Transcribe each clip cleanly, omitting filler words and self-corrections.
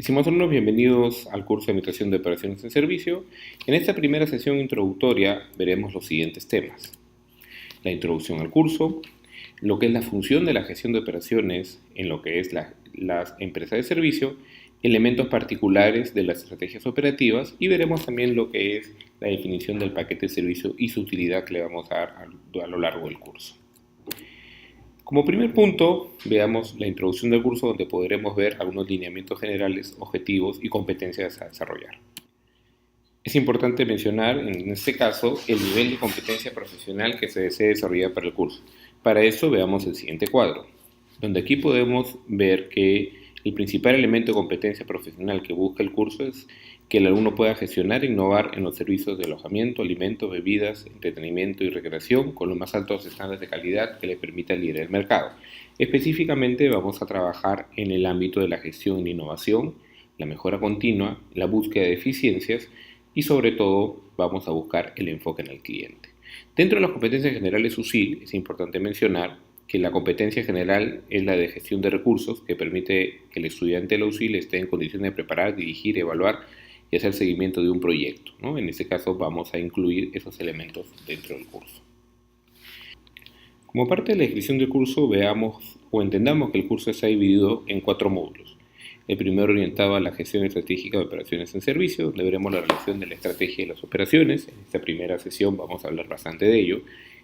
Estimados alumnos, bienvenidos al curso de Administración de Operaciones en Servicio. En esta primera sesión introductoria veremos los siguientes temas: la introducción al curso, lo que es la función de la gestión de operaciones en lo que es las empresas de servicio, elementos particulares de las estrategias operativas y veremos también lo que es la definición del paquete de servicio y su utilidad que le vamos a dar a lo largo del curso. Como primer punto, veamos la introducción del curso, donde podremos ver algunos lineamientos generales, objetivos y competencias a desarrollar. Es importante mencionar, en este caso, el nivel de competencia profesional que se desea desarrollar para el curso. Para eso veamos el siguiente cuadro, donde aquí podemos ver que el principal elemento de competencia profesional que busca el curso es que el alumno pueda gestionar e innovar en los servicios de alojamiento, alimentos, bebidas, entretenimiento y recreación con los más altos estándares de calidad que le permita liderar el mercado. Específicamente vamos a trabajar en el ámbito de la gestión e innovación, la mejora continua, la búsqueda de eficiencias y sobre todo vamos a buscar el enfoque en el cliente. Dentro de las competencias generales USIL es importante mencionar que la competencia general es la de gestión de recursos, que permite que el estudiante de la USIL esté en condiciones de preparar, dirigir, evaluar y hacer seguimiento de un proyecto, ¿no? En este caso vamos a incluir esos elementos dentro del curso. Como parte de la descripción del curso, veamos o entendamos que el curso está dividido en 4 módulos. El primero orientado a la gestión estratégica de operaciones en servicio, donde veremos la relación de la estrategia y las operaciones. En esta primera sesión vamos a hablar bastante de ello.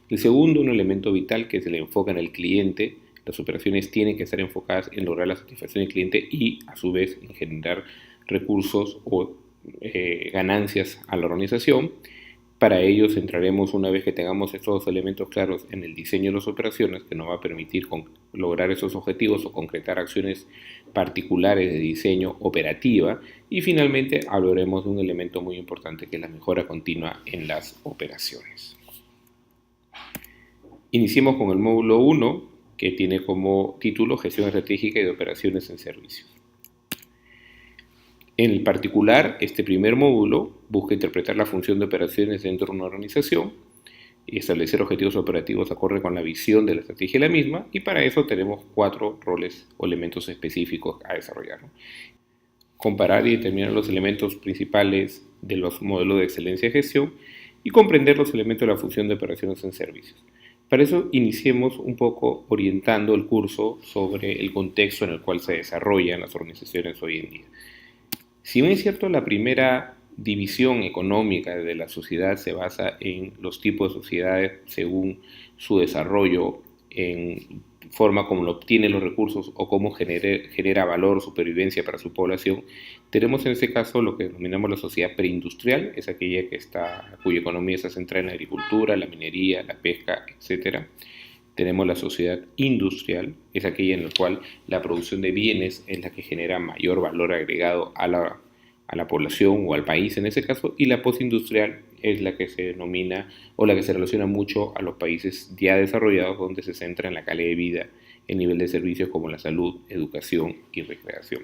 El segundo, un elemento vital que es el enfoque en el cliente. Las operaciones tienen que estar enfocadas en lograr la satisfacción del cliente y a su vez en generar recursos o ganancias a la organización. Para ello centraremos, una vez que tengamos estos dos elementos claros, en el diseño de las operaciones, que nos va a permitir lograr esos objetivos o concretar acciones particulares de diseño operativa. Y finalmente hablaremos de un elemento muy importante que es la mejora continua en las operaciones. Iniciemos con el módulo 1, que tiene como título Gestión estratégica y de operaciones en servicios. En particular, este primer módulo busca interpretar la función de operaciones dentro de una organización y establecer objetivos operativos acorde con la visión de la estrategia de la misma, y para eso tenemos 4 roles o elementos específicos a desarrollar, ¿no? Comparar y determinar los elementos principales de los modelos de excelencia de gestión y comprender los elementos de la función de operaciones en servicios. Para eso iniciemos un poco orientando el curso sobre el contexto en el cual se desarrollan las organizaciones hoy en día. Si bien es cierto, la primera división económica de la sociedad se basa en los tipos de sociedades según su desarrollo, en forma como lo obtiene los recursos o cómo genera valor o supervivencia para su población, tenemos en este caso lo que denominamos la sociedad preindustrial, es aquella cuya economía se centra en la agricultura, la minería, la pesca, etc. Tenemos la sociedad industrial, es aquella en la cual la producción de bienes es la que genera mayor valor agregado a la población o al país en ese caso, y la postindustrial es la que se denomina o la que se relaciona mucho a los países ya desarrollados, donde se centra en la calidad de vida, el nivel de servicios como la salud, educación y recreación.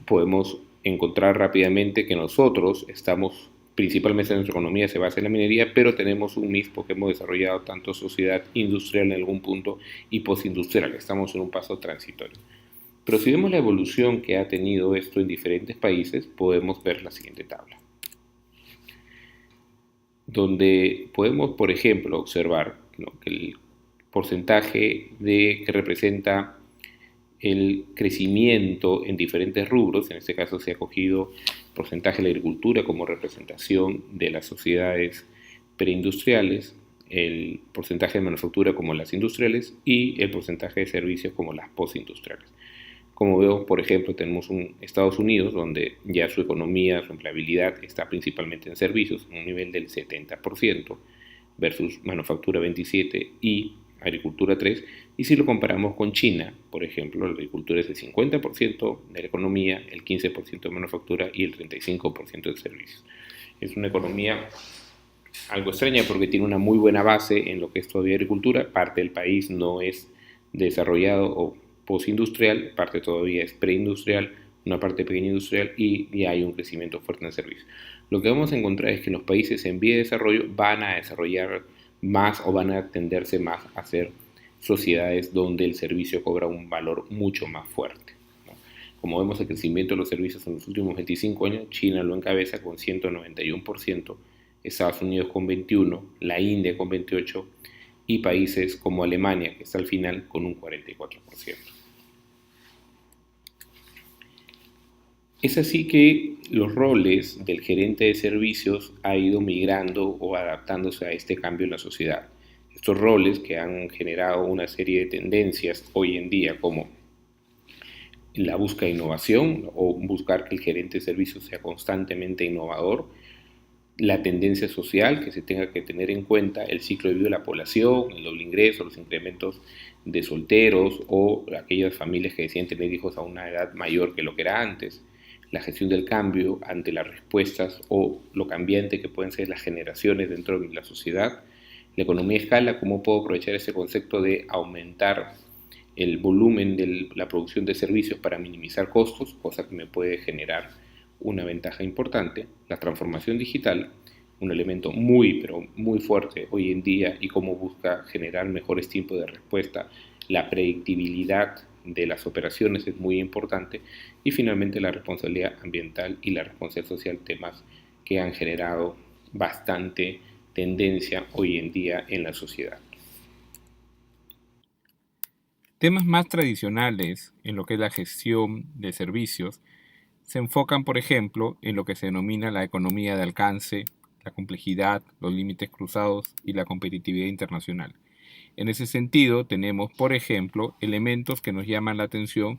Podemos encontrar rápidamente que nosotros estamos principalmente, nuestra economía se basa en la minería, pero tenemos un mix porque hemos desarrollado tanto sociedad industrial en algún punto y postindustrial. Estamos en un paso transitorio. Pero si vemos la evolución que ha tenido esto en diferentes países, podemos ver la siguiente tabla, donde podemos, por ejemplo, observar, ¿no?, que el porcentaje que representa el crecimiento en diferentes rubros, en este caso se ha cogido el porcentaje de la agricultura como representación de las sociedades preindustriales, el porcentaje de manufactura como las industriales y el porcentaje de servicios como las postindustriales. Como vemos, por ejemplo, tenemos Estados Unidos, donde ya su economía, su empleabilidad está principalmente en servicios, un nivel del 70%, versus manufactura 27% y agricultura 3%. Y si lo comparamos con China, por ejemplo, la agricultura es el 50% de la economía, el 15% de manufactura y el 35% de servicios. Es una economía algo extraña porque tiene una muy buena base en lo que es todavía agricultura. Parte del país no es desarrollado o postindustrial, parte todavía es preindustrial, una parte pequeña industrial, y ya hay un crecimiento fuerte en el servicio. Lo que vamos a encontrar es que los países en vía de desarrollo van a desarrollar más o van a tenderse más a ser sociedades donde el servicio cobra un valor mucho más fuerte, ¿no? Como vemos, el crecimiento de los servicios en los últimos 25 años, China lo encabeza con 191%, Estados Unidos con 21%, la India con 28% y países como Alemania, que está al final, con un 44%. Es así que los roles del gerente de servicios ha ido migrando o adaptándose a este cambio en la sociedad. Estos roles que han generado una serie de tendencias hoy en día, como la búsqueda de innovación o buscar que el gerente de servicios sea constantemente innovador, la tendencia social, que se tenga que tener en cuenta el ciclo de vida de la población, el doble ingreso, los incrementos de solteros o aquellas familias que deciden tener hijos a una edad mayor que lo que era antes, la gestión del cambio ante las respuestas o lo cambiante que pueden ser las generaciones dentro de la sociedad, la economía de escala, cómo puedo aprovechar ese concepto de aumentar el volumen de la producción de servicios para minimizar costos, cosa que me puede generar una ventaja importante, la transformación digital, un elemento pero muy fuerte hoy en día y cómo busca generar mejores tiempos de respuesta, la predictibilidad de las operaciones es muy importante y finalmente la responsabilidad ambiental y la responsabilidad social, temas que han generado bastante tendencia hoy en día en la sociedad. Temas más tradicionales en lo que es la gestión de servicios se enfocan, por ejemplo, en lo que se denomina la economía de alcance, la complejidad, los límites cruzados y la competitividad internacional. En ese sentido, tenemos, por ejemplo, elementos que nos llaman la atención,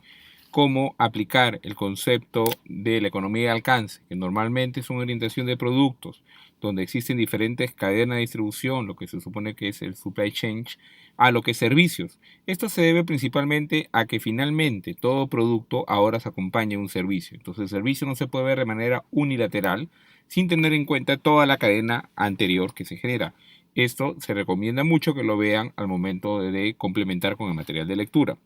como aplicar el concepto de la economía de alcance, que normalmente es una orientación de productos, donde existen diferentes cadenas de distribución, lo que se supone que es el supply chain, a lo que es servicios. Esto se debe principalmente a que finalmente todo producto ahora se acompaña de un servicio. Entonces el servicio no se puede ver de manera unilateral sin tener en cuenta toda la cadena anterior que se genera. Esto se recomienda mucho que lo vean al momento de complementar con el material de lectura.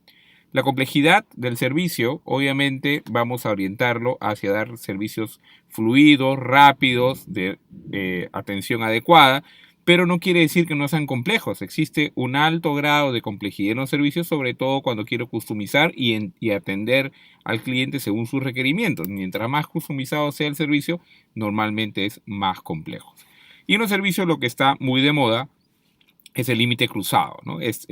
La complejidad del servicio, obviamente, vamos a orientarlo hacia dar servicios fluidos, rápidos, de atención adecuada, pero no quiere decir que no sean complejos. Existe un alto grado de complejidad en los servicios, sobre todo cuando quiero customizar y atender al cliente según sus requerimientos. Mientras más customizado sea el servicio, normalmente es más complejo. Y en los servicios lo que está muy de moda es el límite cruzado, ¿no? Es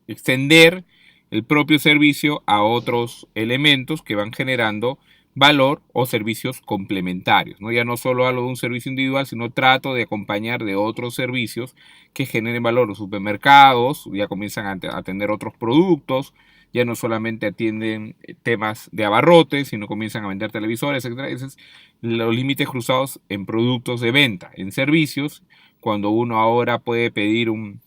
extender el propio servicio a otros elementos que van generando valor o servicios complementarios, ¿no? Ya no solo hablo de un servicio individual, sino trato de acompañar de otros servicios que generen valor. Los supermercados ya comienzan a atender otros productos, ya no solamente atienden temas de abarrotes, sino comienzan a vender televisores, etc. Esos son los límites cruzados en productos de venta, en servicios, cuando uno ahora puede pedir un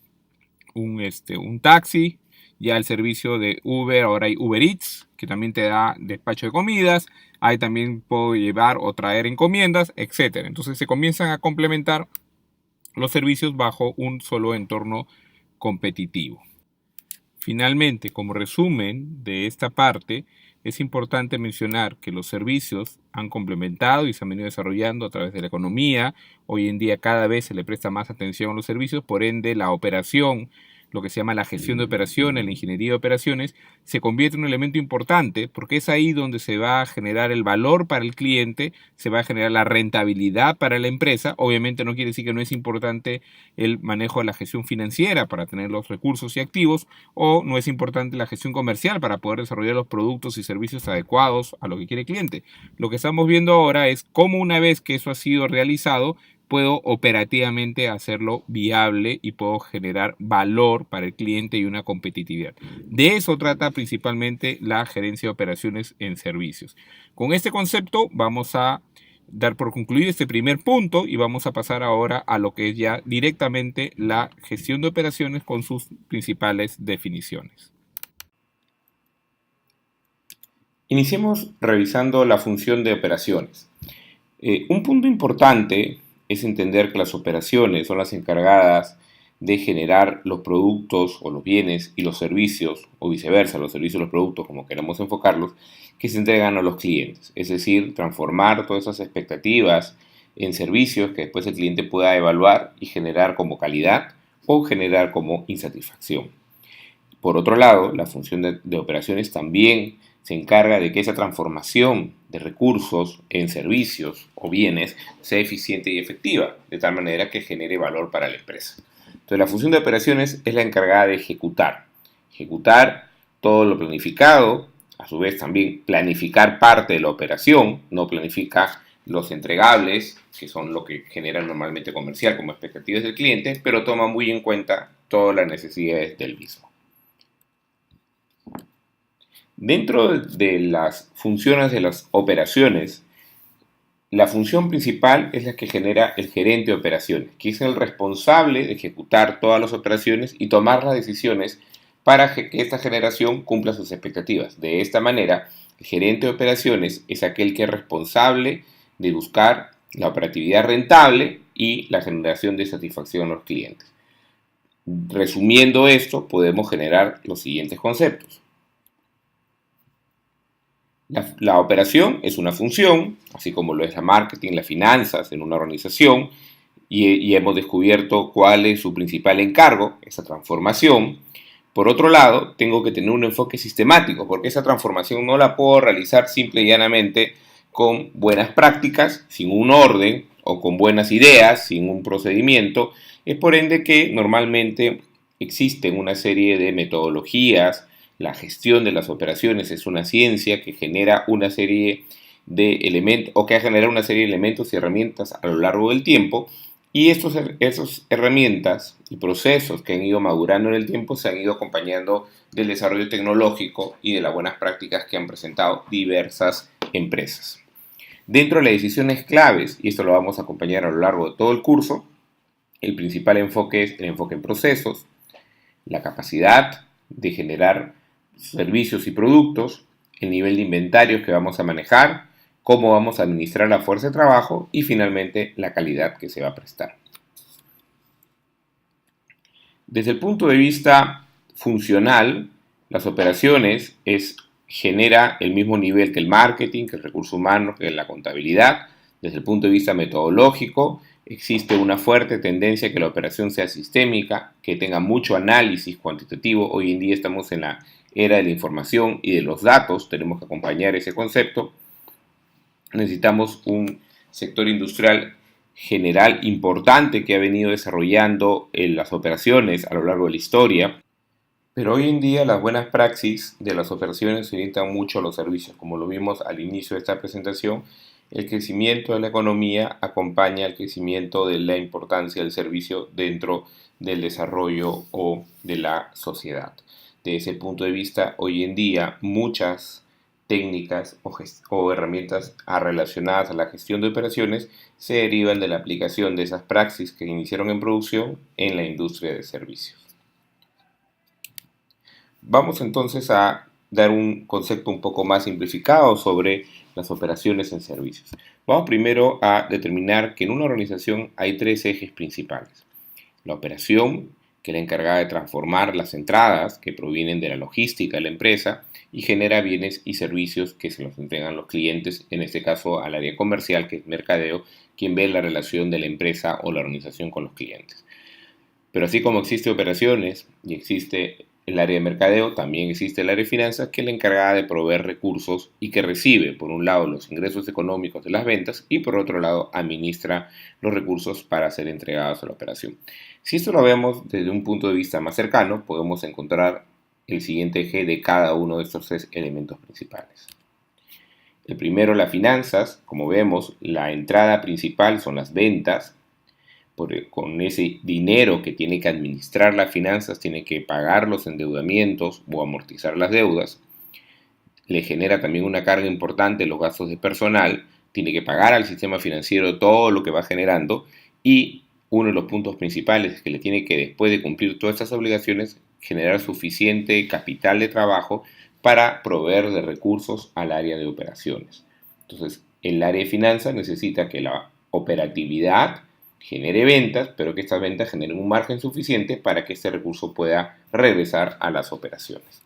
taxi, ya el servicio de Uber, ahora hay Uber Eats, que también te da despacho de comidas, ahí también puedo llevar o traer encomiendas, etc. Entonces se comienzan a complementar los servicios bajo un solo entorno competitivo. Finalmente, como resumen de esta parte, es importante mencionar que los servicios han complementado y se han venido desarrollando a través de la economía. Hoy en día cada vez se le presta más atención a los servicios, por ende la operación, lo que se llama la gestión de operaciones, la ingeniería de operaciones, se convierte en un elemento importante porque es ahí donde se va a generar el valor para el cliente, se va a generar la rentabilidad para la empresa. Obviamente no quiere decir que no es importante el manejo de la gestión financiera para tener los recursos y activos, o no es importante la gestión comercial para poder desarrollar los productos y servicios adecuados a lo que quiere el cliente. Lo que estamos viendo ahora es cómo, una vez que eso ha sido realizado, puedo operativamente hacerlo viable y puedo generar valor para el cliente y una competitividad. De eso trata principalmente la gerencia de operaciones en servicios. Con este concepto vamos a dar por concluido este primer punto y vamos a pasar ahora a lo que es ya directamente la gestión de operaciones con sus principales definiciones. Iniciemos revisando la función de operaciones. Un punto importante es entender que las operaciones son las encargadas de generar los productos o los bienes y los servicios, o viceversa, los servicios y los productos, como queramos enfocarlos, que se entregan a los clientes. Es decir, transformar todas esas expectativas en servicios que después el cliente pueda evaluar y generar como calidad o generar como insatisfacción. Por otro lado, la función de operaciones también se encarga de que esa transformación de recursos en servicios o bienes sea eficiente y efectiva, de tal manera que genere valor para la empresa. Entonces, la función de operaciones es la encargada de ejecutar todo lo planificado, a su vez también planificar parte de la operación, no planifica los entregables, que son lo que genera normalmente comercial como expectativas del cliente, pero toma muy en cuenta todas las necesidades del mismo. Dentro de las funciones de las operaciones, la función principal es la que genera el gerente de operaciones, que es el responsable de ejecutar todas las operaciones y tomar las decisiones para que esta generación cumpla sus expectativas. De esta manera, el gerente de operaciones es aquel que es responsable de buscar la operatividad rentable y la generación de satisfacción a los clientes. Resumiendo esto, podemos generar los siguientes conceptos. La operación es una función, así como lo es la marketing, las finanzas en una organización, y hemos descubierto cuál es su principal encargo, esa transformación. Por otro lado, tengo que tener un enfoque sistemático, porque esa transformación no la puedo realizar simple y llanamente con buenas prácticas, sin un orden, o con buenas ideas, sin un procedimiento. Es por ende que normalmente existen una serie de metodologías. La gestión de las operaciones es una ciencia que genera una serie de elementos, o que ha generado una serie de elementos y herramientas a lo largo del tiempo, y esas herramientas y procesos que han ido madurando en el tiempo se han ido acompañando del desarrollo tecnológico y de las buenas prácticas que han presentado diversas empresas. Dentro de las decisiones claves, y esto lo vamos a acompañar a lo largo de todo el curso, el principal enfoque es el enfoque en procesos, la capacidad de generar servicios y productos, el nivel de inventarios que vamos a manejar, cómo vamos a administrar la fuerza de trabajo y finalmente la calidad que se va a prestar. Desde el punto de vista funcional, las operaciones genera el mismo nivel que el marketing, que el recurso humano, que la contabilidad. Desde el punto de vista metodológico, existe una fuerte tendencia a que la operación sea sistémica, que tenga mucho análisis cuantitativo. Hoy en día estamos en la era de la información y de los datos, tenemos que acompañar ese concepto. Necesitamos un sector industrial general importante que ha venido desarrollando las operaciones a lo largo de la historia, pero hoy en día las buenas praxis de las operaciones se orientan mucho a los servicios. Como lo vimos al inicio de esta presentación, el crecimiento de la economía acompaña al crecimiento de la importancia del servicio dentro del desarrollo o de la sociedad. De ese punto de vista, hoy en día muchas técnicas o herramientas relacionadas a la gestión de operaciones se derivan de la aplicación de esas praxis que iniciaron en producción en la industria de servicios. Vamos entonces a dar un concepto un poco más simplificado sobre las operaciones en servicios. Vamos primero a determinar que en una organización hay tres ejes principales. La operación, que es la encargada de transformar las entradas que provienen de la logística de la empresa y genera bienes y servicios que se los entregan los clientes, en este caso al área comercial, que es mercadeo, quien ve la relación de la empresa o la organización con los clientes. Pero así como existe operaciones y existe el área de mercadeo, también existe el área de finanzas, que es la encargada de proveer recursos y que recibe, por un lado, los ingresos económicos de las ventas y por otro lado, administra los recursos para ser entregados a la operación. Si esto lo vemos desde un punto de vista más cercano, podemos encontrar el siguiente eje de cada uno de estos tres elementos principales. El primero, las finanzas. Como vemos, la entrada principal son las ventas. Con ese dinero que tiene que administrar las finanzas, tiene que pagar los endeudamientos o amortizar las deudas. Le genera también una carga importante los gastos de personal, tiene que pagar al sistema financiero todo lo que va generando, y uno de los puntos principales es que le tiene que, después de cumplir todas estas obligaciones, generar suficiente capital de trabajo para proveer de recursos al área de operaciones. Entonces, el área de finanzas necesita que la operatividad genere ventas, pero que estas ventas generen un margen suficiente para que este recurso pueda regresar a las operaciones.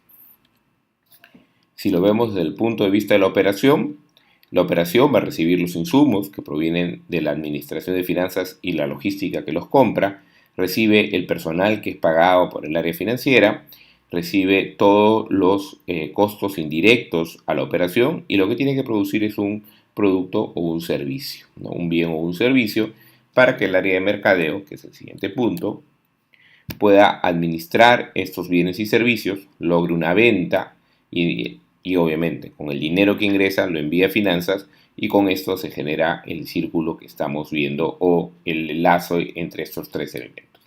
Si lo vemos desde el punto de vista de la operación va a recibir los insumos que provienen de la administración de finanzas y la logística que los compra, recibe el personal que es pagado por el área financiera, recibe todos los costos indirectos a la operación y lo que tiene que producir es un producto o un servicio, ¿no? Un bien o un servicio para que el área de mercadeo, que es el siguiente punto, pueda administrar estos bienes y servicios, logre una venta y obviamente con el dinero que ingresa lo envía a finanzas y con esto se genera el círculo que estamos viendo o el lazo entre estos tres elementos.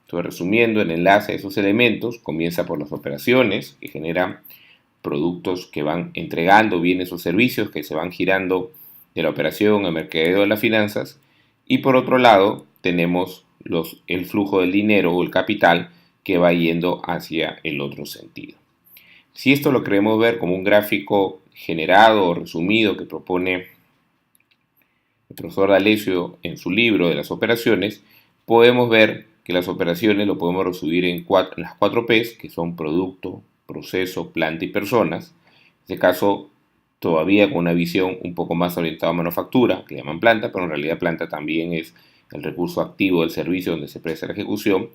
Entonces, resumiendo, el enlace de esos elementos comienza por las operaciones que generan productos que van entregando bienes o servicios que se van girando de la operación al mercadeo de las finanzas y por otro lado tenemos el flujo del dinero o el capital que va yendo hacia el otro sentido. Si esto lo queremos ver como un gráfico generado o resumido que propone el profesor D'Alessio en su libro de las operaciones, podemos ver que las operaciones lo podemos resumir en las 4 P's, que son producto, proceso, planta y personas. En este caso, todavía con una visión un poco más orientada a manufactura, que llaman planta, pero en realidad planta también es el recurso activo del servicio donde se presta la ejecución.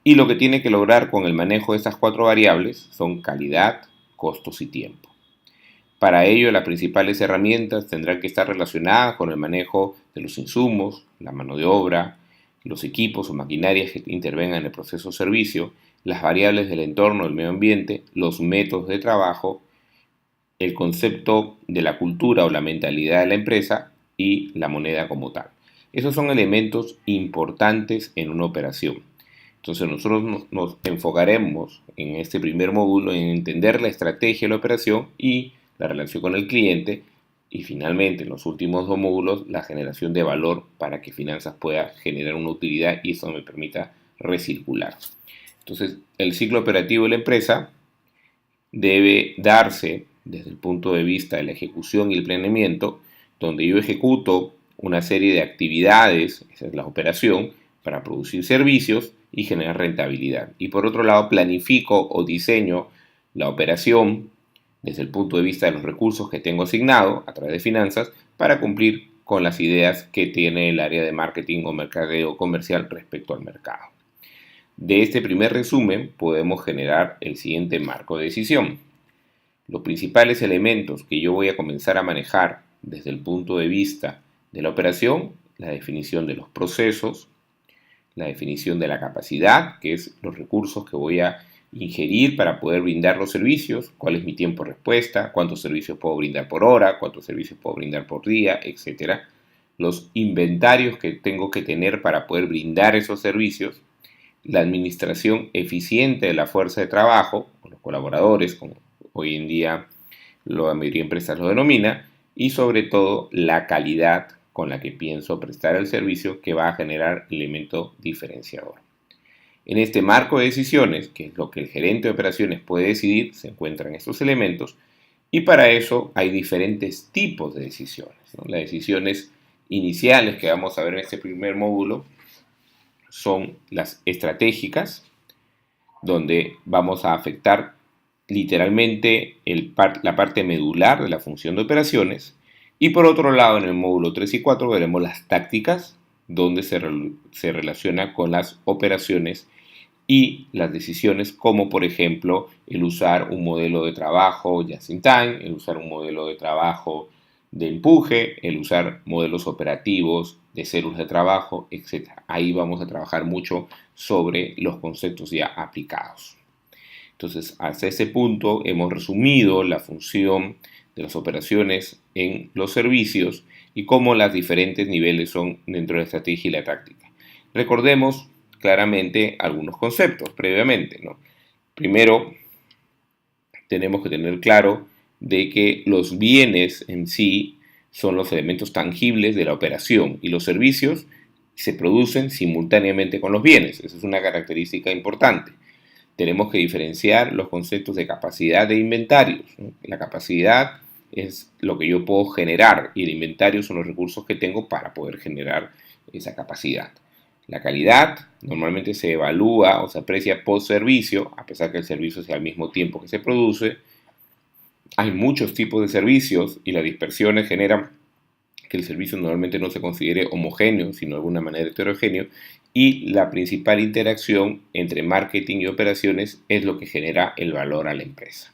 Y lo que tiene que lograr con el manejo de estas 4 variables son calidad, costos y tiempo. Para ello, las principales herramientas tendrán que estar relacionadas con el manejo de los insumos, la mano de obra, los equipos o maquinarias que intervengan en el proceso de servicio, las variables del entorno del medio ambiente, los métodos de trabajo, el concepto de la cultura o la mentalidad de la empresa y la moneda como tal. Esos son elementos importantes en una operación. Entonces nosotros nos enfocaremos en este primer módulo en entender la estrategia de la operación y la relación con el cliente y finalmente en los últimos 2 módulos la generación de valor para que finanzas pueda generar una utilidad y eso me permita recircular. Entonces el ciclo operativo de la empresa debe darse desde el punto de vista de la ejecución y el planeamiento, donde yo ejecuto una serie de actividades, esa es la operación, para producir servicios y generar rentabilidad. Y por otro lado, planifico o diseño la operación desde el punto de vista de los recursos que tengo asignado a través de finanzas para cumplir con las ideas que tiene el área de marketing o mercadeo comercial respecto al mercado. De este primer resumen podemos generar el siguiente marco de decisión. Los principales elementos que yo voy a comenzar a manejar desde el punto de vista de la operación, la definición de los procesos, la definición de la capacidad, que es los recursos que voy a ingerir para poder brindar los servicios, cuál es mi tiempo de respuesta, cuántos servicios puedo brindar por hora, cuántos servicios puedo brindar por día, etc. Los inventarios que tengo que tener para poder brindar esos servicios, la administración eficiente de la fuerza de trabajo, con los colaboradores, como hoy en día la mayoría de empresas lo denomina, y sobre todo la calidad con la que pienso prestar el servicio que va a generar elemento diferenciador. En este marco de decisiones, que es lo que el gerente de operaciones puede decidir, se encuentran estos elementos y para eso hay diferentes tipos de decisiones, ¿no? Las decisiones iniciales que vamos a ver en este primer módulo son las estratégicas, donde vamos a afectar literalmente la parte medular de la función de operaciones. Y por otro lado, en el módulo 3 y 4 veremos las tácticas, donde se relaciona con las operaciones y las decisiones, como por ejemplo el usar un modelo de trabajo just in time, el usar un modelo de trabajo de empuje, el usar modelos operativos de células de trabajo, etc. Ahí vamos a trabajar mucho sobre los conceptos ya aplicados. Entonces, hasta ese punto hemos resumido la función de las operaciones en los servicios y cómo los diferentes niveles son dentro de la estrategia y la táctica. Recordemos claramente algunos conceptos previamente, ¿no? Primero, tenemos que tener claro de que los bienes en sí son los elementos tangibles de la operación y los servicios se producen simultáneamente con los bienes. Esa es una característica importante. Tenemos que diferenciar los conceptos de capacidad de inventarios, ¿no? La capacidad es lo que yo puedo generar y el inventario son los recursos que tengo para poder generar esa capacidad. La calidad normalmente se evalúa o se aprecia post servicio, a pesar que el servicio sea al mismo tiempo que se produce. Hay muchos tipos de servicios y las dispersiones generan que el servicio normalmente no se considere homogéneo, sino de alguna manera heterogéneo, y la principal interacción entre marketing y operaciones es lo que genera el valor a la empresa.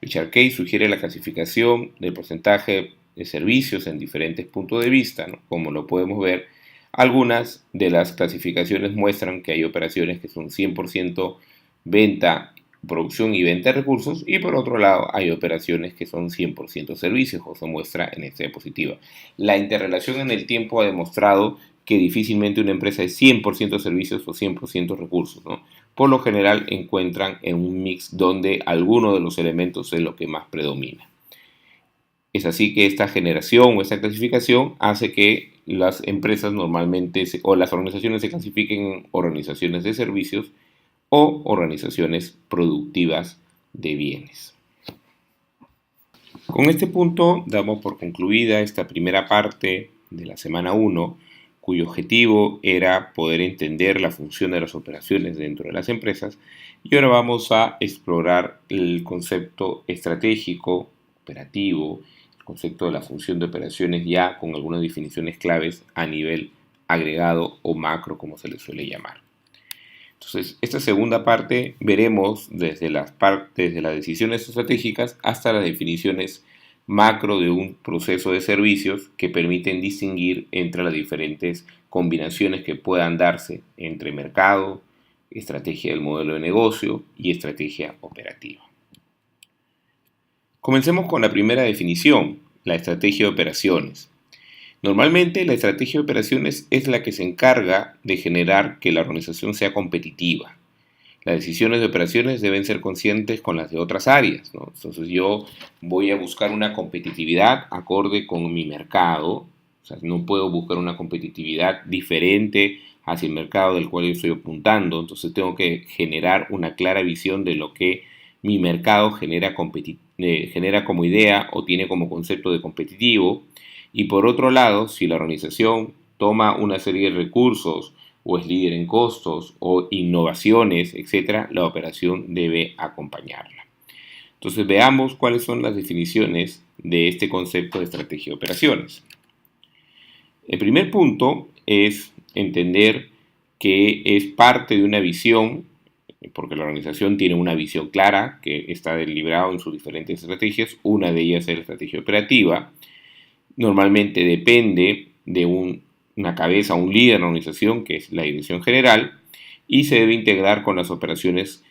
Richard Kay sugiere la clasificación del porcentaje de servicios en diferentes puntos de vista, ¿no? Como lo podemos ver, algunas de las clasificaciones muestran que hay operaciones que son 100% venta, producción y venta de recursos, y por otro lado hay operaciones que son 100% servicios, o se muestra en esta diapositiva. La interrelación en el tiempo ha demostrado que difícilmente una empresa es 100% servicios o 100% recursos, ¿no? Por lo general encuentran en un mix donde alguno de los elementos es lo que más predomina. Es así que esta generación o esta clasificación hace que las empresas normalmente o las organizaciones se clasifiquen en organizaciones de servicios o organizaciones productivas de bienes. Con este punto damos por concluida esta primera parte de la semana 1, cuyo objetivo era poder entender la función de las operaciones dentro de las empresas, y ahora vamos a explorar el concepto estratégico, operativo, el concepto de la función de operaciones ya con algunas definiciones claves a nivel agregado o macro, como se le suele llamar. Entonces, esta segunda parte veremos desde las decisiones estratégicas hasta las definiciones macro de un proceso de servicios que permiten distinguir entre las diferentes combinaciones que puedan darse entre mercado, estrategia del modelo de negocio y estrategia operativa. Comencemos con la primera definición, la estrategia de operaciones. Normalmente la estrategia de operaciones es la que se encarga de generar que la organización sea competitiva. Las decisiones de operaciones deben ser conscientes con las de otras áreas, ¿no? Entonces yo voy a buscar una competitividad acorde con mi mercado. O sea, no puedo buscar una competitividad diferente hacia el mercado del cual yo estoy apuntando. Entonces tengo que generar una clara visión de lo que mi mercado genera como idea o tiene como concepto de competitivo. Y por otro lado, si la organización toma una serie de recursos o es líder en costos o innovaciones, etc., la operación debe acompañarla. Entonces veamos cuáles son las definiciones de este concepto de estrategia de operaciones. El primer punto es entender que es parte de una visión, porque la organización tiene una visión clara que está deliberado en sus diferentes estrategias. Una de ellas es la estrategia operativa. Normalmente depende de una cabeza, un líder en la organización, que es la dirección general, y se debe integrar con las operaciones,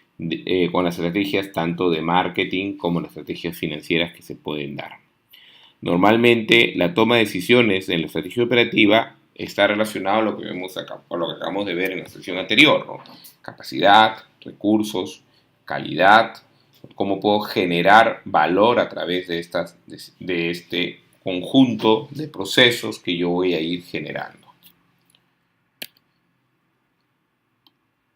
con las estrategias tanto de marketing como las estrategias financieras que se pueden dar. Normalmente la toma de decisiones en la estrategia operativa está relacionado a lo que vemos acá, o lo que acabamos de ver en la sección anterior, ¿no? Capacidad, recursos, calidad, cómo puedo generar valor a través de este conjunto de procesos que yo voy a ir generando.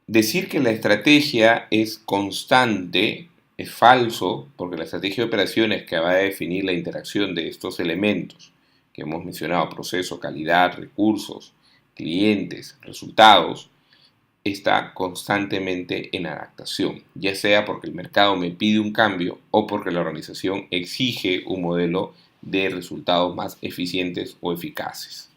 Decir que la estrategia es constante es falso, porque la estrategia de operaciones, que va a definir la interacción de estos elementos que hemos mencionado, proceso, calidad, recursos, clientes, resultados, está constantemente en adaptación, ya sea porque el mercado me pide un cambio o porque la organización exige un modelo de resultados más eficientes o eficaces.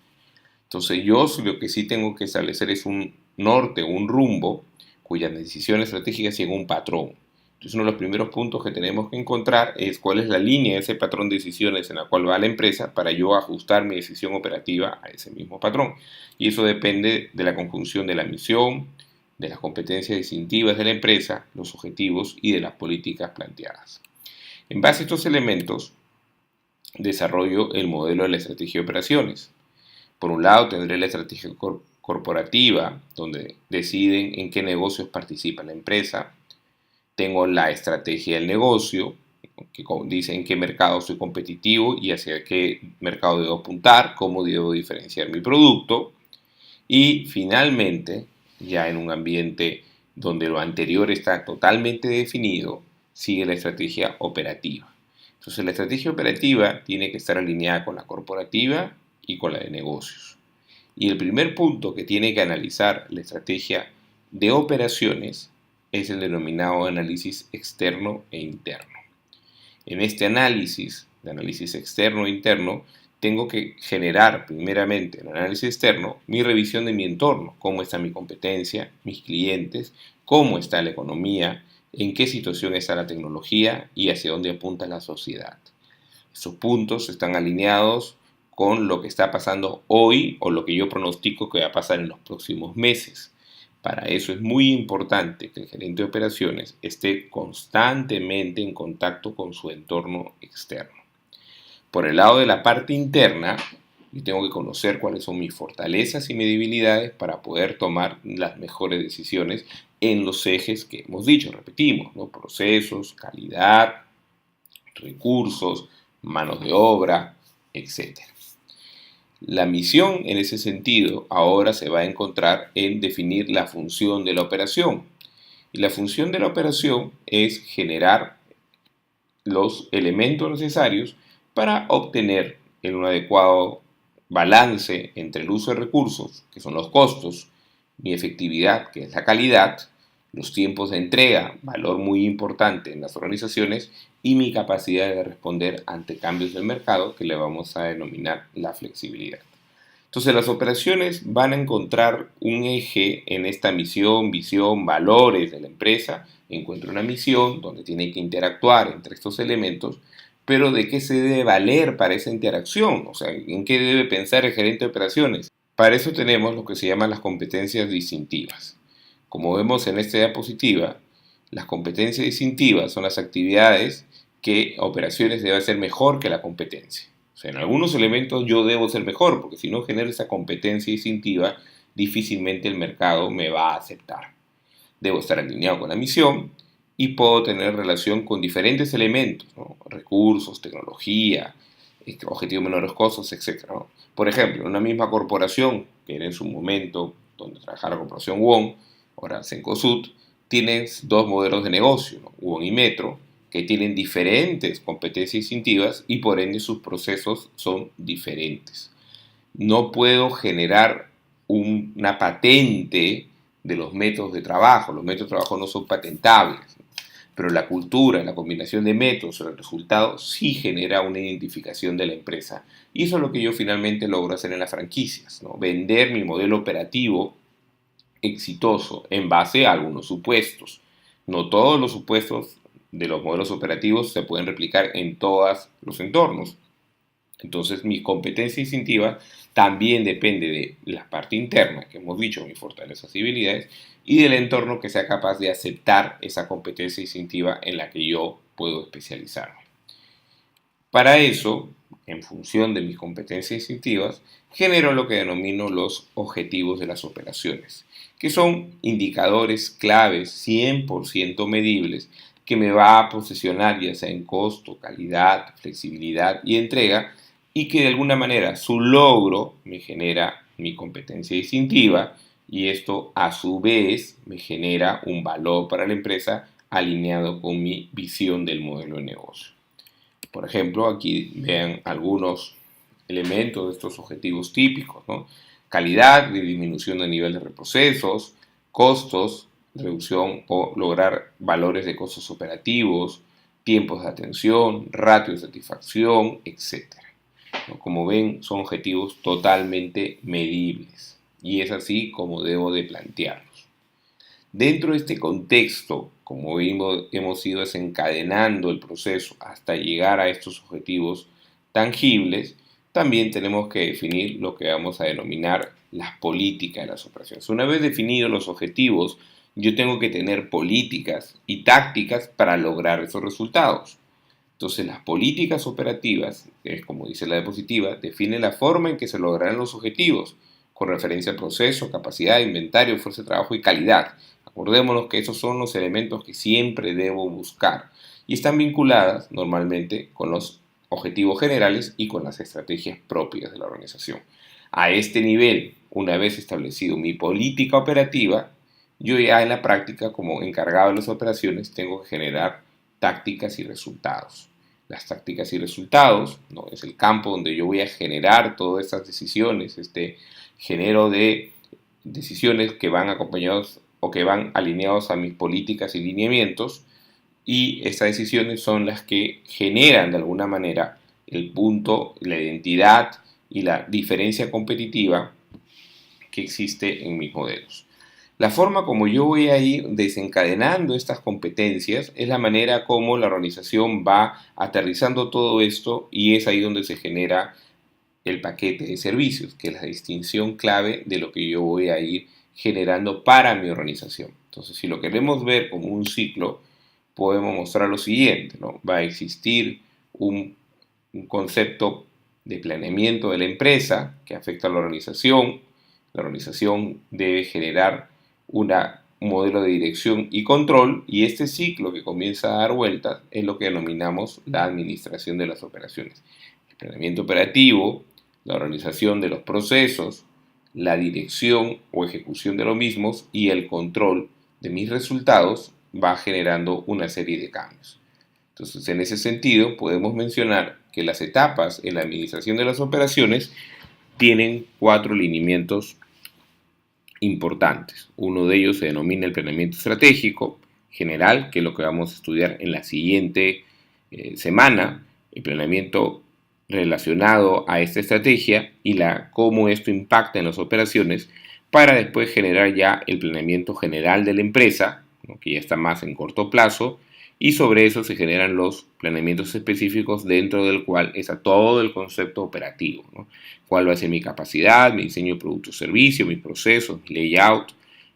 Entonces yo lo que sí tengo que establecer es un norte, un rumbo, cuyas decisiones estratégicas siguen un patrón. Entonces uno de los primeros puntos que tenemos que encontrar es cuál es la línea de ese patrón de decisiones en la cual va la empresa para yo ajustar mi decisión operativa a ese mismo patrón. Y eso depende de la conjunción de la misión, de las competencias distintivas de la empresa, los objetivos y de las políticas planteadas. En base a estos elementos, desarrollo el modelo de la estrategia de operaciones. Por un lado tendré la estrategia corporativa, donde deciden en qué negocios participa la empresa. Tengo la estrategia del negocio, que dice en qué mercado soy competitivo y hacia qué mercado debo apuntar, cómo debo diferenciar mi producto. Y finalmente, ya en un ambiente donde lo anterior está totalmente definido, sigue la estrategia operativa. Entonces la estrategia operativa tiene que estar alineada con la corporativa y con la de negocios. Y el primer punto que tiene que analizar la estrategia de operaciones es el denominado análisis externo e interno. En este análisis de análisis externo e interno, tengo que generar primeramente en el análisis externo mi revisión de mi entorno, cómo está mi competencia, mis clientes, cómo está la economía, en qué situación está la tecnología y hacia dónde apunta la sociedad. Estos puntos están alineados con lo que está pasando hoy o lo que yo pronostico que va a pasar en los próximos meses. Para eso es muy importante que el gerente de operaciones esté constantemente en contacto con su entorno externo. Por el lado de la parte interna, yo tengo que conocer cuáles son mis fortalezas y mis debilidades para poder tomar las mejores decisiones en los ejes que hemos dicho, repetimos, ¿no? Procesos, calidad, recursos, manos de obra, etc. La misión en ese sentido ahora se va a encontrar en definir la función de la operación. Y la función de la operación es generar los elementos necesarios para obtener un adecuado balance entre el uso de recursos, que son los costos, mi efectividad, que es la calidad, los tiempos de entrega, valor muy importante en las organizaciones, y mi capacidad de responder ante cambios del mercado, que le vamos a denominar la flexibilidad. Entonces las operaciones van a encontrar un eje en esta misión, visión, valores de la empresa. Encuentra una misión donde tiene que interactuar entre estos elementos, pero ¿de qué se debe valer para esa interacción? O sea, ¿en qué debe pensar el gerente de operaciones? Para eso tenemos lo que se llaman las competencias distintivas. Como vemos en esta diapositiva, las competencias distintivas son las actividades que operaciones debe hacer mejor que la competencia. O sea, en algunos elementos yo debo ser mejor, porque si no genero esa competencia distintiva, difícilmente el mercado me va a aceptar. Debo estar alineado con la misión y puedo tener relación con diferentes elementos, ¿no? Recursos, tecnología, objetivos menores costos, etc., ¿no? Por ejemplo, una misma corporación, que era en su momento donde trabajaba la corporación WOM, ahora Cencosud, tiene dos modelos de negocio, ¿no? WOM y Metro, que tienen diferentes competencias distintivas y por ende sus procesos son diferentes. No puedo generar una patente de los métodos de trabajo. Los métodos de trabajo no son patentables, pero la cultura, la combinación de métodos o el resultado sí genera una identificación de la empresa. Y eso es lo que yo finalmente logro hacer en las franquicias, ¿no? Vender mi modelo operativo exitoso en base a algunos supuestos. No todos los supuestos de los modelos operativos se pueden replicar en todos los entornos. Entonces, mi competencia distintiva también depende de la parte interna, que hemos dicho, mis fortalezas y habilidades, y del entorno que sea capaz de aceptar esa competencia distintiva en la que yo puedo especializarme. Para eso, en función de mis competencias distintivas, genero lo que denomino los objetivos de las operaciones, que son indicadores claves 100% medibles que me va a posicionar ya sea en costo, calidad, flexibilidad y entrega, y que de alguna manera su logro me genera mi competencia distintiva y esto a su vez me genera un valor para la empresa alineado con mi visión del modelo de negocio. Por ejemplo, aquí vean algunos elementos de estos objetivos típicos, ¿no? Calidad, de disminución de nivel de reprocesos, costos, reducción o lograr valores de costos operativos, tiempos de atención, ratio de satisfacción, etc. ¿No? Como ven, son objetivos totalmente medibles y es así como debo de plantearlos. Dentro de este contexto, como hemos ido desencadenando el proceso hasta llegar a estos objetivos tangibles, también tenemos que definir lo que vamos a denominar las políticas de las operaciones. Una vez definidos los objetivos, yo tengo que tener políticas y tácticas para lograr esos resultados. Entonces, las políticas operativas, que es como dice la diapositiva, definen la forma en que se lograrán los objetivos, con referencia al proceso, capacidad, inventario, fuerza de trabajo y calidad. Acordémonos que esos son los elementos que siempre debo buscar y están vinculadas normalmente con los objetivos generales y con las estrategias propias de la organización. A este nivel, una vez establecido mi política operativa, yo ya en la práctica, como encargado de las operaciones, tengo que generar tácticas y resultados. Las tácticas y resultados, ¿no? Es el campo donde yo voy a generar todas estas decisiones, este género de decisiones que van acompañados o que van alineados a mis políticas y lineamientos, y estas decisiones son las que generan de alguna manera el punto, la identidad y la diferencia competitiva que existe en mis modelos. La forma como yo voy a ir desencadenando estas competencias es la manera como la organización va aterrizando todo esto, y es ahí donde se genera el paquete de servicios, que es la distinción clave de lo que yo voy a ir generando para mi organización. Entonces, si lo queremos ver como un ciclo, podemos mostrar lo siguiente, ¿no? Va a existir un concepto de planeamiento de la empresa que afecta a la organización. La organización debe generar un modelo de dirección y control, y este ciclo que comienza a dar vueltas es lo que denominamos la administración de las operaciones. El planeamiento operativo, la organización de los procesos, la dirección o ejecución de los mismos y el control de mis resultados va generando una serie de cambios. Entonces, en ese sentido, podemos mencionar que las etapas en la administración de las operaciones tienen 4 lineamientos importantes. Uno de ellos se denomina el planeamiento estratégico general, que es lo que vamos a estudiar en la siguiente semana. El planeamiento relacionado a esta estrategia y cómo esto impacta en las operaciones, para después generar ya el planeamiento general de la empresa, ¿no?, que ya está más en corto plazo, y sobre eso se generan los planeamientos específicos, dentro del cual está todo el concepto operativo, ¿no? Cuál va a ser mi capacidad, mi diseño de producto o servicio, mis procesos, mi layout,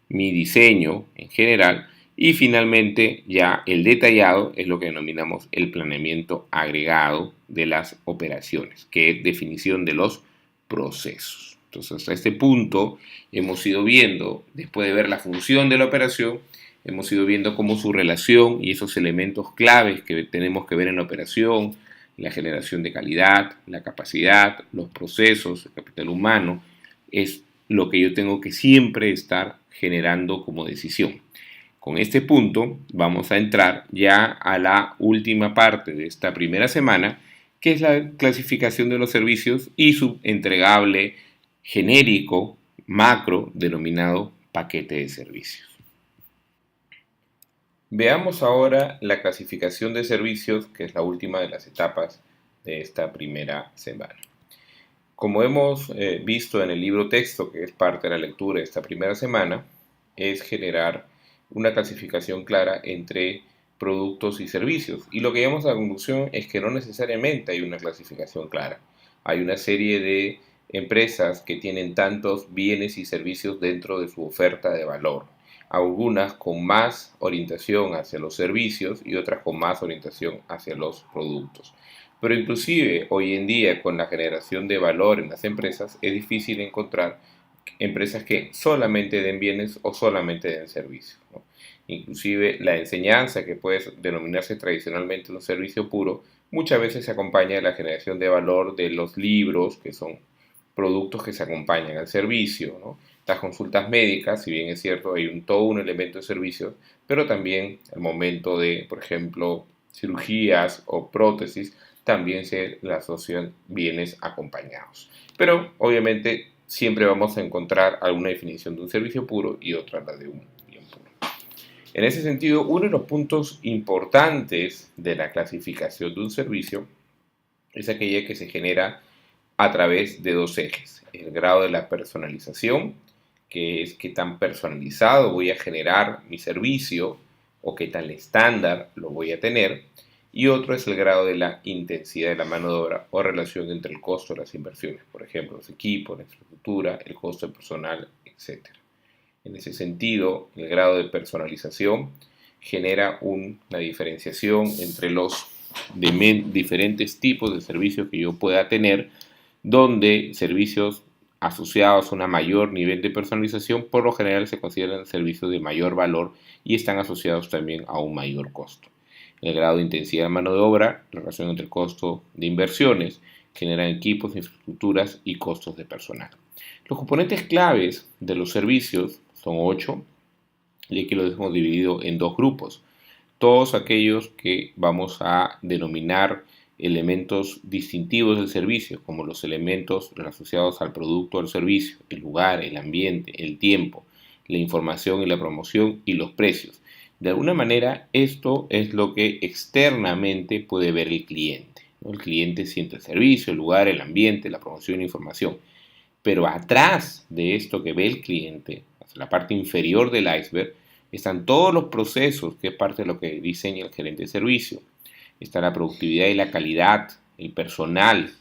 mi diseño en general, y finalmente ya el detallado es lo que denominamos el planeamiento agregado de las operaciones, que es definición de los procesos. Entonces, hasta este punto hemos ido viendo, después de ver la función de la operación, hemos ido viendo cómo su relación y esos elementos claves que tenemos que ver en la operación, la generación de calidad, la capacidad, los procesos, el capital humano, es lo que yo tengo que siempre estar generando como decisión. Con este punto vamos a entrar ya a la última parte de esta primera semana, que es la clasificación de los servicios y su entregable genérico macro denominado paquete de servicios. Veamos ahora la clasificación de servicios, que es la última de las etapas de esta primera semana. Como hemos visto en el libro texto, que es parte de la lectura de esta primera semana, es generar una clasificación clara entre productos y servicios. Y lo que llegamos a la conclusión es que no necesariamente hay una clasificación clara. Hay una serie de empresas que tienen tantos bienes y servicios dentro de su oferta de valor. Algunas con más orientación hacia los servicios y otras con más orientación hacia los productos. Pero inclusive hoy en día, con la generación de valor en las empresas, es difícil encontrar empresas que solamente den bienes o solamente den servicios, ¿no? Inclusive la enseñanza, que puede denominarse tradicionalmente un servicio puro, muchas veces se acompaña de la generación de valor de los libros, que son productos que se acompañan al servicio, ¿no? Las consultas médicas, si bien es cierto, hay todo un elemento de servicios, pero también al momento de, por ejemplo, cirugías o prótesis, también se le asocian bienes acompañados. Pero obviamente siempre vamos a encontrar alguna definición de un servicio puro y otra la de un bien puro. En ese sentido, uno de los puntos importantes de la clasificación de un servicio es aquella que se genera a través de 2 ejes: el grado de la personalización, que es qué tan personalizado voy a generar mi servicio o qué tal estándar lo voy a tener, y otro es el grado de la intensidad de la mano de obra o relación entre el costo de las inversiones, por ejemplo, los equipos, la infraestructura, el costo de personal, etc. En ese sentido, el grado de personalización genera una diferenciación entre los diferentes tipos de servicios que yo pueda tener, donde servicios asociados a un mayor nivel de personalización por lo general se consideran servicios de mayor valor y están asociados también a un mayor costo. El grado de intensidad de mano de obra, la relación entre el costo de inversiones, generan equipos, infraestructuras y costos de personal. Los componentes claves de los servicios son 8, y aquí los hemos dividido en 2 grupos. Todos aquellos que vamos a denominar elementos distintivos del servicio, como los elementos asociados al producto o al servicio, el lugar, el ambiente, el tiempo, la información y la promoción y los precios. De alguna manera, esto es lo que externamente puede ver el cliente. ¿no? El cliente siente el servicio, el lugar, el ambiente, la promoción e información. Pero atrás de esto que ve el cliente, hacia la parte inferior del iceberg, están todos los procesos, que es parte de lo que diseña el gerente de servicio. Está la productividad y la calidad, el personal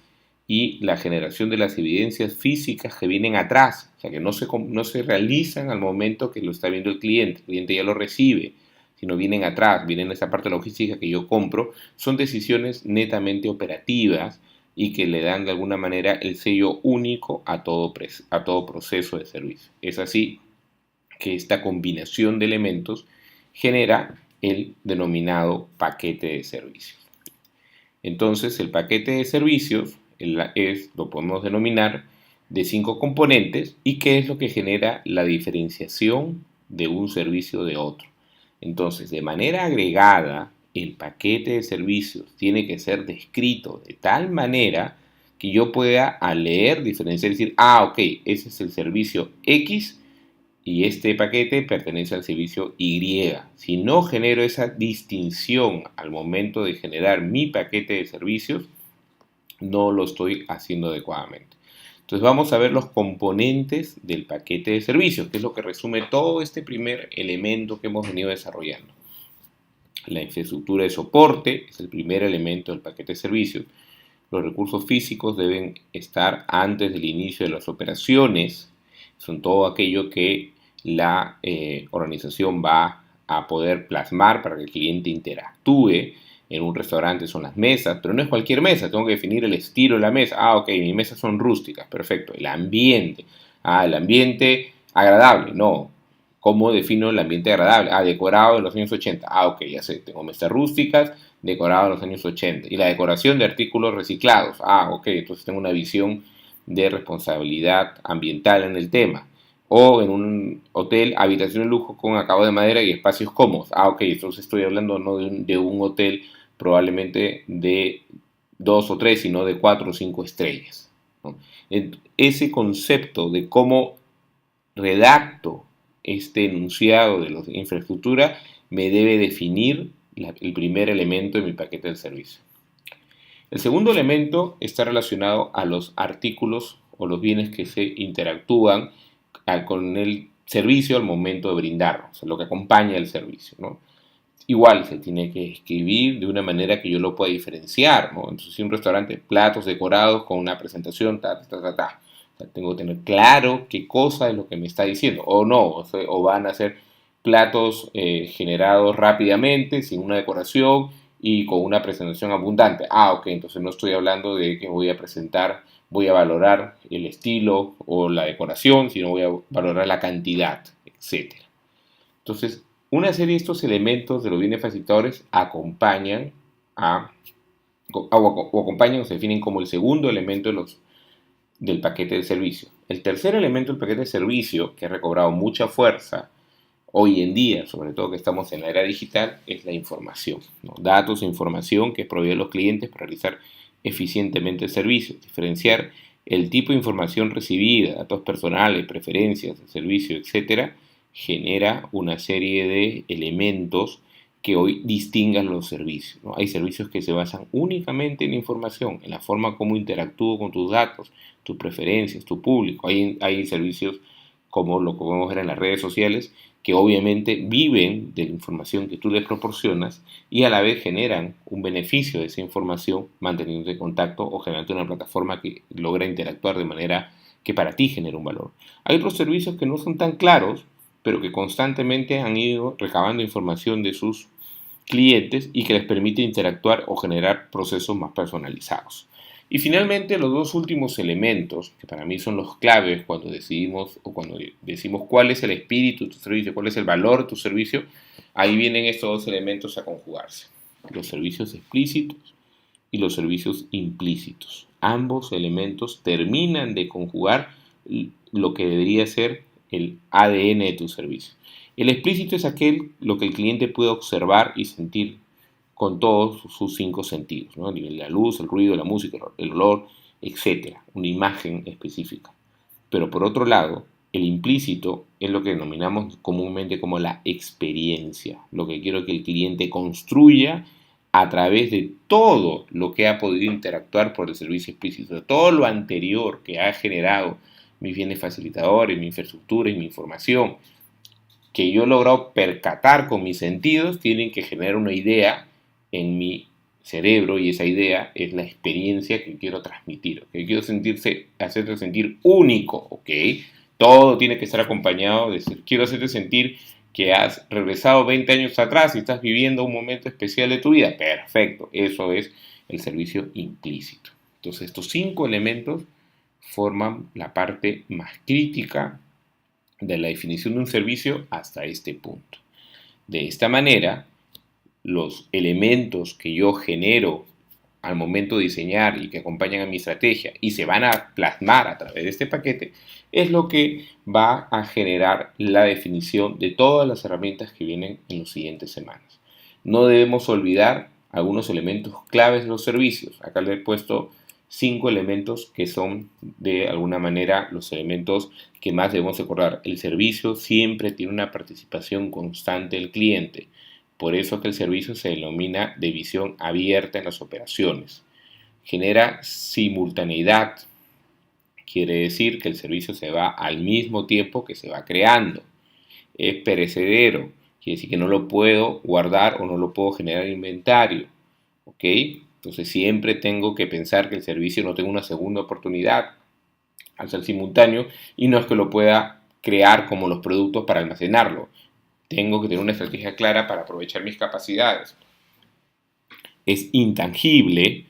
y la generación de las evidencias físicas que vienen atrás, o sea, que no se realizan al momento que lo está viendo el cliente ya lo recibe, sino vienen atrás, vienen esa parte logística que yo compro, son decisiones netamente operativas y que le dan de alguna manera el sello único a todo proceso de servicio. Es así que esta combinación de elementos genera el denominado paquete de servicios. Entonces, el paquete de servicios lo podemos denominar de 5 componentes y qué es lo que genera la diferenciación de un servicio de otro. Entonces, de manera agregada, el paquete de servicios tiene que ser descrito de tal manera que yo pueda al leer diferenciar y decir, ok, ese es el servicio X y este paquete pertenece al servicio Y. Si no genero esa distinción al momento de generar mi paquete de servicios, no lo estoy haciendo adecuadamente. Entonces vamos a ver los componentes del paquete de servicios, que es lo que resume todo este primer elemento que hemos venido desarrollando. La infraestructura de soporte es el primer elemento del paquete de servicios. Los recursos físicos deben estar antes del inicio de las operaciones. Son todo aquello que la organización va a poder plasmar para que el cliente interactúe. En un restaurante son las mesas, pero no es cualquier mesa, tengo que definir el estilo de la mesa. Ok, mis mesas son rústicas, perfecto. El ambiente, el ambiente agradable, no. ¿Cómo defino el ambiente agradable? Decorado en los años 80. Ok, ya sé, tengo mesas rústicas, decorado en los años 80. Y la decoración de artículos reciclados. Ok, entonces tengo una visión de responsabilidad ambiental en el tema. O en un hotel, habitación de lujo con acabado de madera y espacios cómodos. Ok, entonces estoy hablando no de un hotel probablemente de 2 o 3, sino de 4 o 5 estrellas, ¿no? Ese concepto de cómo redacto este enunciado de la infraestructura me debe definir el primer elemento de mi paquete de servicio. El segundo elemento está relacionado a los artículos o los bienes que se interactúan con el servicio al momento de brindarlo, o sea, lo que acompaña el servicio, ¿no? Igual se tiene que escribir de una manera que yo lo pueda diferenciar, ¿no? Entonces, si un restaurante, platos decorados con una presentación, O sea, tengo que tener claro qué cosa es lo que me está diciendo, o no, o van a ser platos generados rápidamente, sin una decoración y con una presentación abundante. Ok, entonces no estoy hablando de que voy a presentar, voy a valorar el estilo o la decoración, sino voy a valorar la cantidad, etc. Entonces, una serie de estos elementos de los bienes facilitadores acompañan o acompañan o se definen como el segundo elemento del paquete de servicio. El tercer elemento del paquete de servicio, que ha recobrado mucha fuerza hoy en día, sobre todo que estamos en la era digital, es la información, ¿no? Datos e información que proveen los clientes para realizar eficientemente el servicio, diferenciar el tipo de información recibida, datos personales, preferencias, el servicio, etcétera, genera una serie de elementos que hoy distingan los servicios, ¿no? Hay servicios que se basan únicamente en información, en la forma como interactúo con tus datos, tus preferencias, tu público. Hay servicios como lo que podemos ver en las redes sociales que obviamente viven de la información que tú les proporcionas y a la vez generan un beneficio de esa información manteniendo en contacto o generando una plataforma que logra interactuar de manera que para ti genera un valor. Hay otros servicios que no son tan claros, pero que constantemente han ido recabando información de sus clientes y que les permite interactuar o generar procesos más personalizados. Y finalmente, los dos últimos elementos, que para mí son los claves cuando decidimos o cuando decimos cuál es el espíritu de tu servicio, cuál es el valor de tu servicio, ahí vienen estos dos elementos a conjugarse. Los servicios explícitos y los servicios implícitos. Ambos elementos terminan de conjugar lo que debería ser el ADN de tu servicio. El explícito es lo que el cliente puede observar y sentir con todos sus 5 sentidos, ¿no? A nivel de la luz, el ruido, la música, el olor, etc. Una imagen específica. Pero por otro lado, el implícito es lo que denominamos comúnmente como la experiencia, lo que quiero que el cliente construya a través de todo lo que ha podido interactuar por el servicio explícito, de todo lo anterior que ha generado mis bienes facilitadores, mi infraestructura y mi información, que yo he logrado percatar con mis sentidos, tienen que generar una idea en mi cerebro, y esa idea es la experiencia que quiero transmitir, que quiero hacerte sentir único, ¿ok? Todo tiene que estar acompañado de decir, quiero hacerte sentir que has regresado 20 años atrás y estás viviendo un momento especial de tu vida. Perfecto, eso es el servicio implícito. Entonces, estos 5 elementos forman la parte más crítica de la definición de un servicio hasta este punto. De esta manera, los elementos que yo genero al momento de diseñar y que acompañan a mi estrategia y se van a plasmar a través de este paquete, es lo que va a generar la definición de todas las herramientas que vienen en las siguientes semanas. No debemos olvidar algunos elementos claves de los servicios. Acá le he puesto 5 elementos que son de alguna manera los elementos que más debemos recordar. El servicio siempre tiene una participación constante del cliente. Por eso que el servicio se denomina de visión abierta en las operaciones. Genera simultaneidad. Quiere decir que el servicio se va al mismo tiempo que se va creando. Es perecedero. Quiere decir que no lo puedo guardar o no lo puedo generar en inventario. ¿Ok? Entonces siempre tengo que pensar que el servicio no tenga una segunda oportunidad al ser simultáneo, y no es que lo pueda crear como los productos para almacenarlo. Tengo que tener una estrategia clara para aprovechar mis capacidades. Es intangible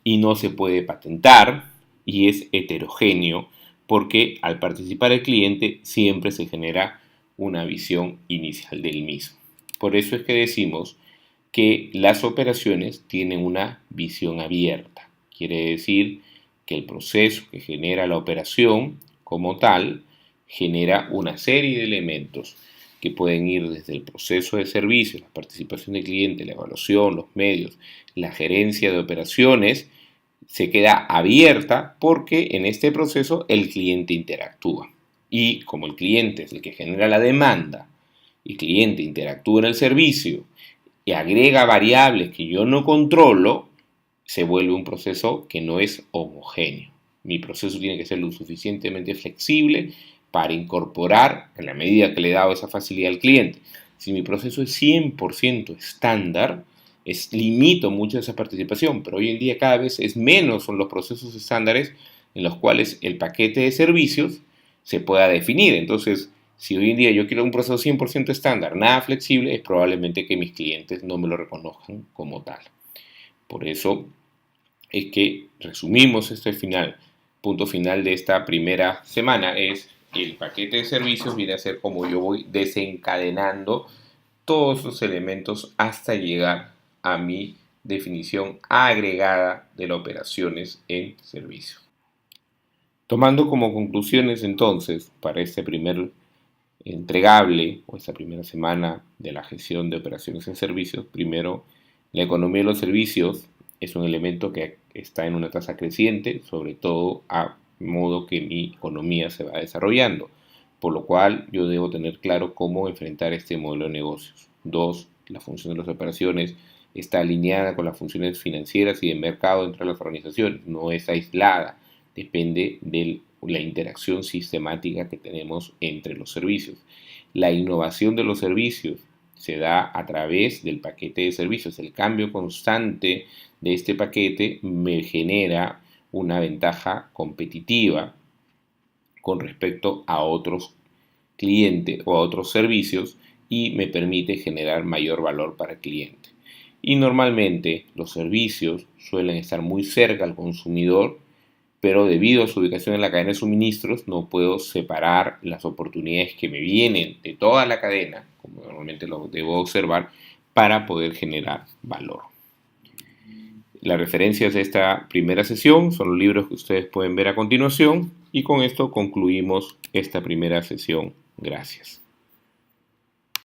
y no se puede patentar, y es heterogéneo porque al participar el cliente siempre se genera una visión inicial del mismo. Por eso es que decimos que las operaciones tienen una visión abierta. Quiere decir que el proceso que genera la operación como tal genera una serie de elementos que pueden ir desde el proceso de servicios, la participación del cliente, la evaluación, los medios, la gerencia de operaciones, se queda abierta porque en este proceso el cliente interactúa. Y como el cliente es el que genera la demanda, el cliente interactúa en el servicio y agrega variables que yo no controlo, se vuelve un proceso que no es homogéneo. Mi proceso tiene que ser lo suficientemente flexible para incorporar, en la medida que le he dado esa facilidad al cliente. Si mi proceso es 100% estándar, limito mucho esa participación, pero hoy en día cada vez es menos son los procesos estándares en los cuales el paquete de servicios se pueda definir. Entonces, si hoy en día yo quiero un proceso 100% estándar, nada flexible, es probablemente que mis clientes no me lo reconozcan como tal. Por eso es que resumimos este punto final de esta primera semana, es el paquete de servicios viene a ser como yo voy desencadenando todos los elementos hasta llegar a mi definición agregada de las operaciones en servicio. Tomando como conclusiones entonces para este primer entregable o esta primera semana de la gestión de operaciones en servicios, primero, la economía de los servicios es un elemento que está en una tasa creciente, sobre todo a modo que mi economía se va desarrollando, por lo cual yo debo tener claro cómo enfrentar este modelo de negocios. 2. La función de las operaciones está alineada con las funciones financieras y de mercado entre las organizaciones, no es aislada, depende de la interacción sistemática que tenemos entre los servicios. La innovación de los servicios se da a través del paquete de servicios. El cambio constante de este paquete me genera una ventaja competitiva con respecto a otros clientes o a otros servicios y me permite generar mayor valor para el cliente. Y normalmente los servicios suelen estar muy cerca al consumidor, pero debido a su ubicación en la cadena de suministros no puedo separar las oportunidades que me vienen de toda la cadena, como normalmente lo debo observar, para poder generar valor. Las referencias de esta primera sesión son los libros que ustedes pueden ver a continuación, y con esto concluimos esta primera sesión. Gracias.